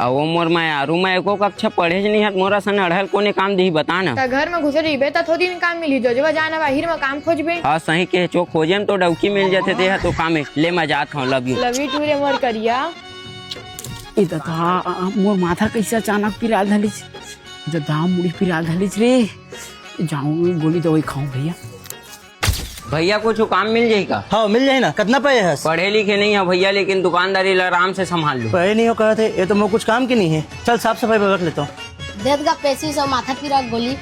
वो मोर मैं रूम में एको कक्षा पढ़े नहीं है मोरा सन अढ़ल कोने काम दी बता ना त घर में घुस रही त थोड़ी दिन काम मिली जो जाना बाहर में काम खोजबे। हाँ सही के चो खोजे में तो डौकी मिल जाते थे तो काम है ले मैं जात हूँ लव यू टू रे मोर करिया। मोर माथा कैसे अचानक पिरा धलिस दाम मुड़ी पिरा धलिस रे जाऊँ गोली दवाई खाऊं भैया। भैया कुछ काम मिल जाएगा? हाँ मिल जाए ना। कितना पे है? पढ़े लिखे नहीं है भैया लेकिन दुकानदारी आराम से संभाल लो। पे नहीं हो कहा थे ये तो मैं कुछ काम की नहीं है। चल साफ सफाई में रख लेता हूँ। देत का पैसे सब माथा पिरा गोली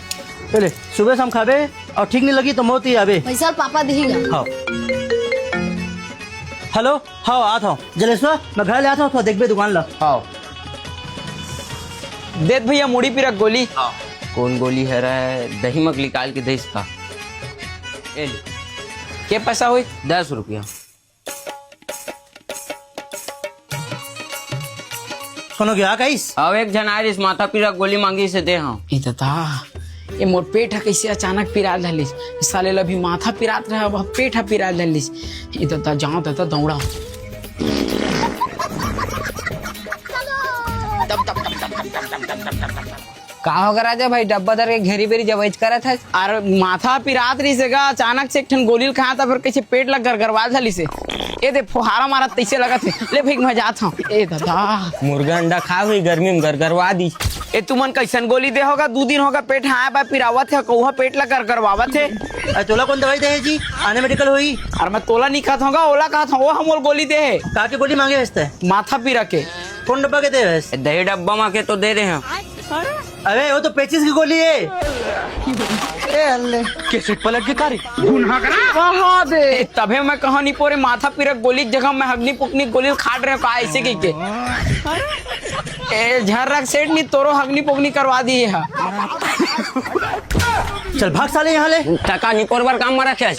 पहले सुबह शाम खाबे और ठीक नहीं लगी तो मोती ही आबे। पैसा पापा देगा। हाँ हेलो हाँ आता हूँ जलेश्वर मैं घर ले आता हूँ देख बे दुकान ला। हाँ देत भैया मुड़ी पिरा गोली। हाँ कौन गोली है रहा दही मक निकाल के देश का के पैसा हुई 10 रुपया। सुनो क्या कहीस अब एक जन आरिस माथा पीरा गोली मांगी से दे हाँ ये मोर पेट है कैसे अचानक पिरा धलिस साले अभी माथा पिरात रहा अब पेट है पिरा धलिस जाओ तथा दौड़ा का होगा राजा भाई डब्बा दर के घेरी बेरी जबैज करा था और माथा पिरात रही से अचानक से एक ठन गोली खाया था फिर कैसे पेट लग गरगरवा धली से ये दे फुहारा मारा तैसे लगा थे ले भाई मैं जाता हूँ ए दादा मुर्गा अंडा खा हुई गर्मी में गरगरवा दी। ए तुमन कैसन गोली दे होगा 2 दिन होगा पेट हाँ बा पिरावत है कौहा पेट लग गरगरवावत है। तोला कौन दवाई दे जी आने मेडिकल हुई और मैं तोला नहीं खाता होगा ओला खाता हूँ वो हम गोली दे है काके गोली मांगे भेजते है माथा पिरा के कौन डब्बा के दे वैसे दही डब्बा माँ के तो दे रहे हैं। अरे वो तो पेचिस की गोली है। कैसे पलट के कारी तभे मैं कहा नहीं पोरे माथा पिरक गोली जगह मैं हगनी पुकनी गोली खाट रहे का ऐसे की के झर्रक सेठ नहीं तोरो हगनी पुकनी करवा दी है। चल भाग साले यहाँ ले टका निकोर बार काम मारा क्या